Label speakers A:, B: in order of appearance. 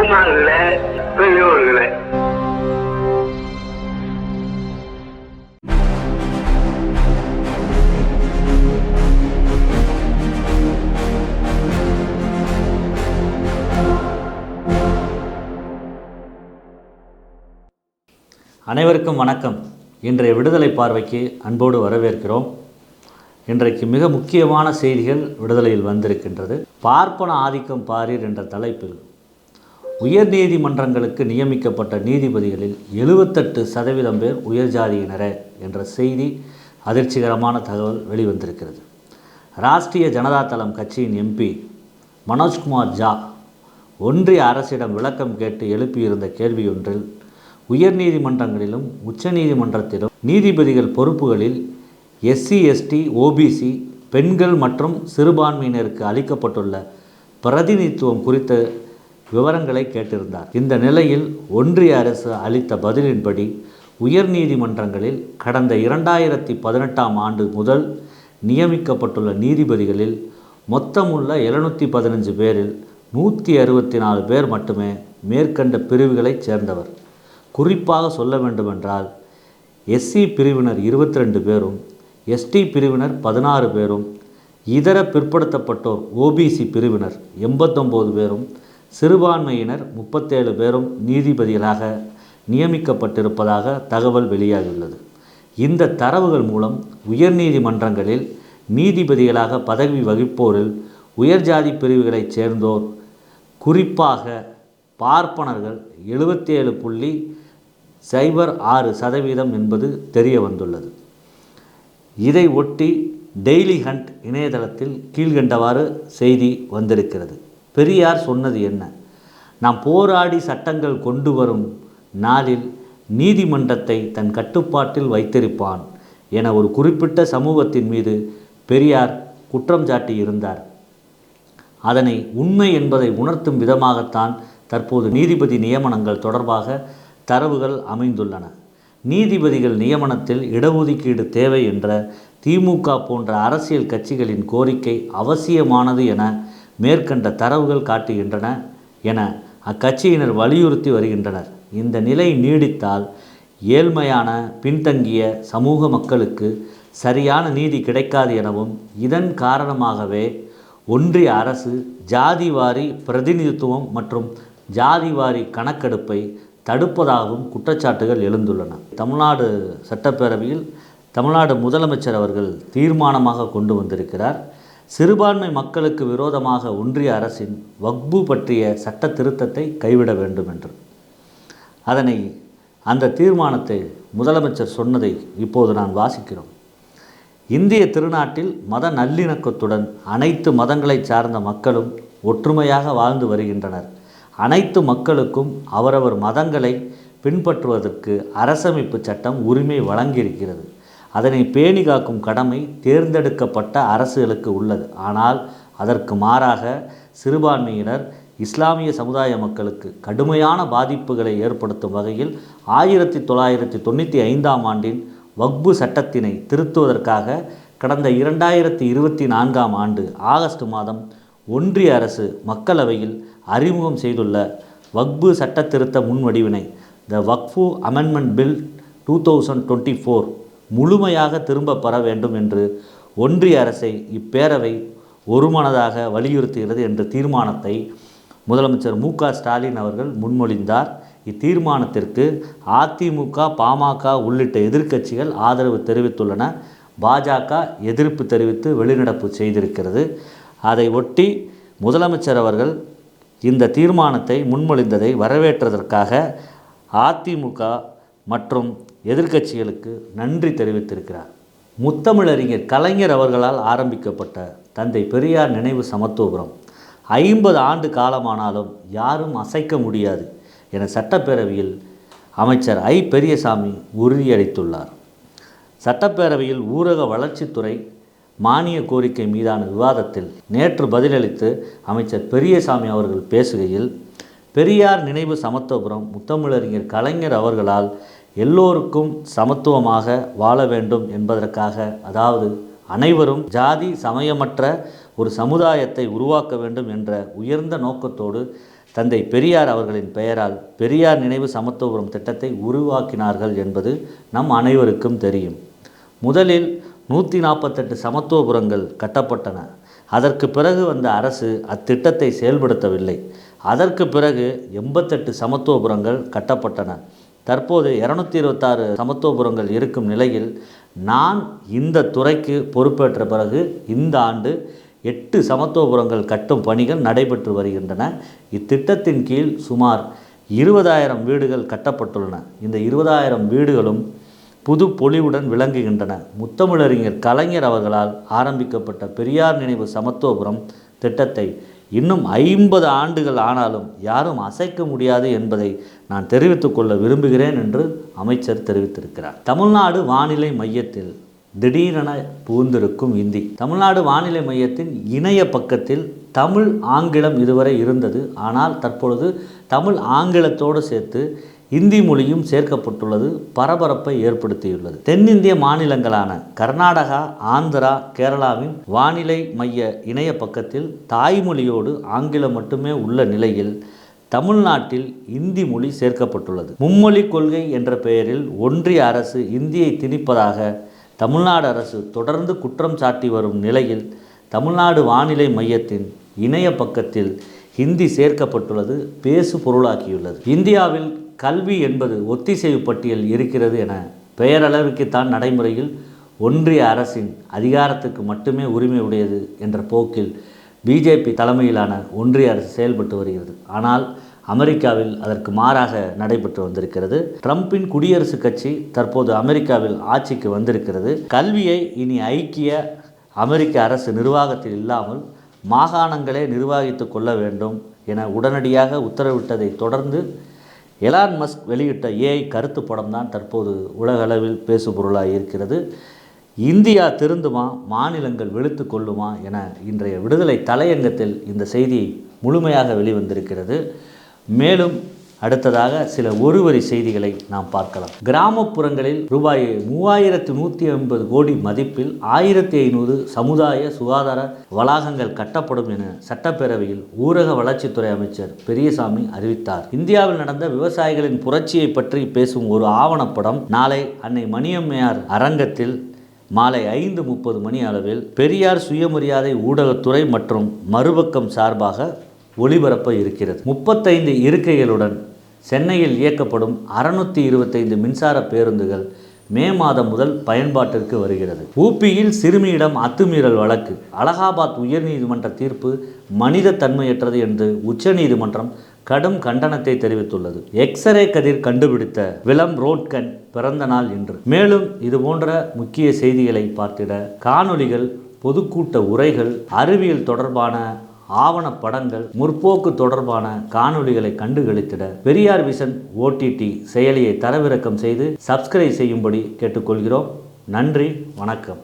A: தாய்மார்கள, பெரியோர்களே,
B: அனைவருக்கும் வணக்கம். இன்றைய விடுதலை பார்வைக்கு அன்போடு வரவேற்கிறோம். இன்றைக்கு மிக முக்கியமான செய்திகள் விடுதலையில் வந்திருக்கின்றது. பார்ப்பன ஆதிக்கம் பாரீர் என்ற தலைப்பில் உயர் நீதிமன்றங்களுக்கு நியமிக்கப்பட்ட நீதிபதிகளில் 78% பேர் உயர் ஜாதியினரே என்ற செய்தி, அதிர்ச்சிகரமான தகவல் வெளிவந்திருக்கிறது. ராஷ்டிரிய ஜனதா தளம் கட்சியின் எம்பி மனோஜ்குமார் ஜா ஒன்றிய அரசிடம் விளக்கம் கேட்டு எழுப்பியிருந்த கேள்வியொன்றில் உயர் நீதிமன்றங்களிலும் உச்ச நீதிமன்றத்திலும் நீதிபதிகள் பொறுப்புகளில் எஸ்சி, எஸ்டி, ஓபிசி, பெண்கள் மற்றும் சிறுபான்மையினருக்கு அளிக்கப்பட்டுள்ள பிரதிநிதித்துவம் குறித்த விவரங்களை கேட்டிருந்தார். இந்த நிலையில் ஒன்றிய அரசு அளித்த பதிலின்படி உயர் நீதிமன்றங்களில் கடந்த 2018ஆம் ஆண்டு முதல் நியமிக்கப்பட்டுள்ள நீதிபதிகளில் மொத்தமுள்ள 715 பேரில் 164 பேர் மட்டுமே மேற்கண்ட பிரிவுகளைச் சேர்ந்தவர். குறிப்பாக சொல்ல வேண்டுமென்றால் எஸ்சி பிரிவினர் 22 பேரும், எஸ்டி பிரிவினர் 16 பேரும், இதர பிற்படுத்தப்பட்டோர் ஓபிசி பிரிவினர் 89 பேரும், சிறுபான்மையினர் 37 பேரும் நீதிபதிகளாக நியமிக்கப்பட்டிருப்பதாக தகவல் வெளியாகியுள்ளது. இந்த தரவுகள் மூலம் உயர் நீதிமன்றங்களில் நீதிபதிகளாக பதவி வகிப்போரில் உயர்ஜாதி பிரிவுகளைச் சேர்ந்தோர், குறிப்பாக பார்ப்பனர்கள் 77.06% என்பது தெரிய வந்துள்ளது. இதை ஒட்டி டெய்லி ஹண்ட் இணையதளத்தில் கீழ்கண்டவாறு செய்தி வந்திருக்கிறது. பெரியார் சொன்னது என்ன? நாம் போராடி சட்டங்கள் கொண்டு வரும் நாளில் நீதிமன்றத்தை தன் கட்டுப்பாட்டில் வைத்திருப்பான் என ஒரு குறிப்பிட்ட சமூகத்தின் மீது பெரியார் குற்றம் சாட்டி இருந்தார். அதனை உண்மை என்பதை உணர்த்தும் விதமாகத்தான் தற்போது நீதிபதி நியமனங்கள் தொடர்பாக தரவுகள் அமைந்துள்ளன. நீதிபதிகள் நியமனத்தில் இடஒதுக்கீடு தேவை என்ற திமுக போன்ற அரசியல் கட்சிகளின் கோரிக்கை அவசியமானது என மேற்கண்ட தரவுகள் காட்டுகின்றன என அக்கட்சியினர் வலியுறுத்தி வருகின்றனர். இந்த நிலை நீடித்தால் ஏழ்மையான பின்தங்கிய சமூக மக்களுக்கு சரியான நீதி கிடைக்காது எனவும், இதன் காரணமாகவே ஒன்றிய அரசு ஜாதிவாரி பிரதிநிதித்துவம் மற்றும் ஜாதிவாரி கணக்கெடுப்பை தடுப்பதாகவும் குற்றச்சாட்டுகள் எழுந்துள்ளன. தமிழ்நாடு சட்டப்பேரவையில் தமிழ்நாடு முதலமைச்சர் அவர்கள் தீர்மானமாக கொண்டு வந்திருக்கிறார். சிறுபான்மை மக்களுக்கு விரோதமாக ஒன்றிய அரசின் வக்பு பற்றிய சட்ட திருத்தத்தை கைவிட வேண்டும் என்று. அந்த தீர்மானத்தை முதலமைச்சர் சொன்னதை இப்போது நான் வாசிக்கிறோம். இந்திய திருநாட்டில் மத நல்லிணக்கத்துடன் அனைத்து மதங்களை சார்ந்த மக்களும் ஒற்றுமையாக வாழ்ந்து வருகின்றனர். அனைத்து மக்களுக்கும் அவரவர் மதங்களை பின்பற்றுவதற்கு அரசமைப்பு சட்டம் உரிமை வழங்கியிருக்கிறது. அதனை பேணி காக்கும் கடமை தேர்ந்தெடுக்கப்பட்ட அரசுகளுக்கு உள்ளது. ஆனால் அதற்கு மாறாக சிறுபான்மையினர், இஸ்லாமிய சமுதாய மக்களுக்கு கடுமையான பாதிப்புகளை ஏற்படுத்தும் வகையில் 1995ஆம் ஆண்டின் வக்பு சட்டத்தினை திருத்துவதற்காக கடந்த 2024ஆம் ஆண்டு ஆகஸ்ட் மாதம் ஒன்றிய அரசு மக்களவையில் அறிமுகம் செய்துள்ள வக்பு சட்ட திருத்த முன்வடிவினை த வக்ஃபு அமெண்ட்மெண்ட் பில் 2024 முழுமையாக திரும்ப பெற வேண்டும் என்று ஒன்றிய அரசை இப்பேரவை ஒருமனதாக வலியுறுத்துகிறது என்ற தீர்மானத்தை முதலமைச்சர் மு.க.ஸ்டாலின் அவர்கள் முன்மொழிந்தார். இத்தீர்மானத்திற்கு அதிமுக, பாமக உள்ளிட்ட எதிர்க்கட்சிகள் ஆதரவு தெரிவித்துள்ளன. பாஜக எதிர்ப்பு தெரிவித்து வெளிநடப்பு செய்திருக்கிறது. அதை ஒட்டி முதலமைச்சர் அவர்கள் இந்த தீர்மானத்தை முன்மொழிந்ததை வரவேற்றதற்காக அதிமுக மற்றும் எதிர்க்கட்சிகளுக்கு நன்றி தெரிவித்திருக்கிறார். முத்தமிழறிஞர் கலைஞர் அவர்களால் ஆரம்பிக்கப்பட்ட தந்தை பெரியார் நினைவு சமத்துவபுரம் 50 ஆண்டு காலமானாலும் யாரும் அசைக்க முடியாது என சட்டப்பேரவையில் அமைச்சர் ஐ. பெரியசாமி உறுதியளித்துள்ளார். சட்டப்பேரவையில் ஊரக வளர்ச்சித்துறை மானிய கோரிக்கை மீதான விவாதத்தில் நேற்று பதிலளித்து அமைச்சர் பெரியசாமி அவர்கள் பேசுகையில், பெரியார் நினைவு சமத்துவபுரம் முத்தமிழறிஞர் கலைஞர் அவர்களால் எல்லோருக்கும் சமத்துவமாக வாழ வேண்டும் என்பதற்காக, அதாவது அனைவரும் ஜாதி சமயமற்ற ஒரு சமுதாயத்தை உருவாக்க வேண்டும் என்ற உயர்ந்த நோக்கத்தோடு தந்தை பெரியார் அவர்களின் பெயரால் பெரியார் நினைவு சமத்துவபுரம் திட்டத்தை உருவாக்கினார்கள் என்பது நம் அனைவருக்கும் தெரியும். முதலில் 148 சமத்துவபுரங்கள் கட்டப்பட்டன. அதற்கு பிறகு வந்த அரசு அத்திட்டத்தை செயல்படுத்தவில்லை. அதற்கு பிறகு 88 சமத்துவபுரங்கள் கட்டப்பட்டன. தற்போது 226 சமத்துவபுரங்கள் இருக்கும் நிலையில் நான் இந்த துறைக்கு பொறுப்பேற்ற பிறகு இந்த ஆண்டு 8 சமத்துவபுரங்கள் கட்டும் பணிகள் நடைபெற்று வருகின்றன. இத்திட்டத்தின் கீழ் சுமார் 20,000 வீடுகள் கட்டப்பட்டுள்ளன. இந்த 20,000 வீடுகளும் புது பொலிவுடன் விளங்குகின்றன. முத்தமிழறிஞர் கலைஞர் அவர்களால் ஆரம்பிக்கப்பட்ட பெரியார் நினைவு சமத்துவபுரம் திட்டத்தை இன்னும் 50 ஆண்டுகள் ஆனாலும் யாரும் அசைக்க முடியாது என்பதை நான் தெரிவித்துக் கொள்ள விரும்புகிறேன் என்று அமைச்சர் தெரிவித்திருக்கிறார். தமிழ்நாடு வானிலை மையத்தில் திடீரென புகுந்திருக்கும் இந்தி. தமிழ்நாடு வானிலை மையத்தின் இணைய பக்கத்தில் தமிழ் ஆங்கிலம் இதுவரை இருந்தது. ஆனால் தற்பொழுது தமிழ் ஆங்கிலத்தோடு சேர்த்து இந்தி மொழியும் சேர்க்கப்பட்டுள்ளது. பரபரப்பை ஏற்படுத்தியுள்ளது. தென்னிந்திய மாநிலங்களான கர்நாடகா, ஆந்திரா, கேரளாவின் வானிலை மைய இணைய பக்கத்தில் தாய்மொழியோடு ஆங்கிலம் மட்டுமே உள்ள நிலையில் தமிழ்நாட்டில் இந்தி மொழி சேர்க்கப்பட்டுள்ளது. மும்மொழி கொள்கை என்ற பெயரில் ஒன்றிய அரசு இந்தியை திணிப்பதாக தமிழ்நாடு அரசு தொடர்ந்து குற்றம் சாட்டி வரும் நிலையில் தமிழ்நாடு வானிலை மையத்தின் இணைய பக்கத்தில் ஹிந்தி சேர்க்கப்பட்டுள்ளது பேசு பொருளாக்கியுள்ளது. இந்தியாவில் கல்வி என்பது ஒத்திசைவு பட்டியல் இருக்கிறது என பெயரளவுக்குத்தான் நடைமுறையில் ஒன்றிய அரசின் அதிகாரத்துக்கு மட்டுமே உரிமை உடையது என்ற போக்கில் பிஜேபி தலைமையிலான ஒன்றிய அரசு செயல்பட்டு வருகிறது. ஆனால் அமெரிக்காவில் அதற்கு மாறாக நடைபெற்று வந்திருக்கிறது. ட்ரம்பின் குடியரசுக் கட்சி தற்போது அமெரிக்காவில் ஆட்சிக்கு வந்திருக்கிறது. கல்வியை இனி ஐக்கிய அமெரிக்க அரசு நிர்வாகத்தில் இல்லாமல் மாகாணங்களே நிர்வகித்து கொள்ள வேண்டும் என உடனடியாக உத்தரவிட்டதை தொடர்ந்து எலான் மஸ்க் வெளியிட்ட ஏஐ கருத்து படம் தான் தற்போது உலக அளவில் பேசுபொருளாக இருக்கிறது. இந்தியா திருந்துமா, மாநிலங்கள் வெளுத்து கொள்ளுமா என இன்றைய விடுதலை தலையங்கத்தில் இந்த செய்தி முழுமையாக வெளிவந்திருக்கிறது. மேலும் அடுத்ததாக சில ஒருவரி செய்திகளை நாம் பார்க்கலாம். கிராமப்புறங்களில் ரூபாய் 3150 கோடி மதிப்பில் 1500 சமுதாய சுகாதார வளாகங்கள் கட்டப்படும் என சட்டப்பேரவையில் ஊரக வளர்ச்சித்துறை அமைச்சர் பெரியசாமி அறிவித்தார். இந்தியாவில் நடந்த விவசாயிகளின் புரட்சியை பற்றி பேசும் ஒரு ஆவணப்படம் நாளை அன்னை மணியம்மையார் அரங்கத்தில் மாலை 5:30 மணி அளவில் பெரியார் சுயமரியாதை ஊடகத்துறை மற்றும் மறுபக்கம் சார்பாக ஒளிபரப்ப இருக்கிறது. 35 இருக்கைகளுடன் சென்னையில் இயக்கப்படும் 625 மின்சார பேருந்துகள் மே மாதம் முதல் பயன்பாட்டிற்கு வருகிறது. ஊபியில் சிறுமியிடம் அத்துமீறல் வழக்கு. அலகாபாத் உயர்நீதிமன்ற தீர்ப்பு மனித தன்மையற்றது என்று உச்சநீதிமன்றம் கடும் கண்டனத்தை தெரிவித்துள்ளது. எக்ஸ்ரே கதிர் கண்டுபிடித்த விலம் ரோட்கன் பிறந்த நாள் இன்று. மேலும் இதுபோன்ற முக்கிய செய்திகளை பார்த்திட காணொளிகள், பொதுக்கூட்ட உரைகள், அறிவியல் தொடர்பான ஆவணப்படங்கள், முற்போக்கு தொடர்பான காணொளிகளை கண்டுகளித்திட பெரியார் விஷன் OTT செயலியை தரவிறக்கம் செய்து சப்ஸ்கிரைப் செய்யும்படி கேட்டுக்கொள்கிறோம். நன்றி, வணக்கம்.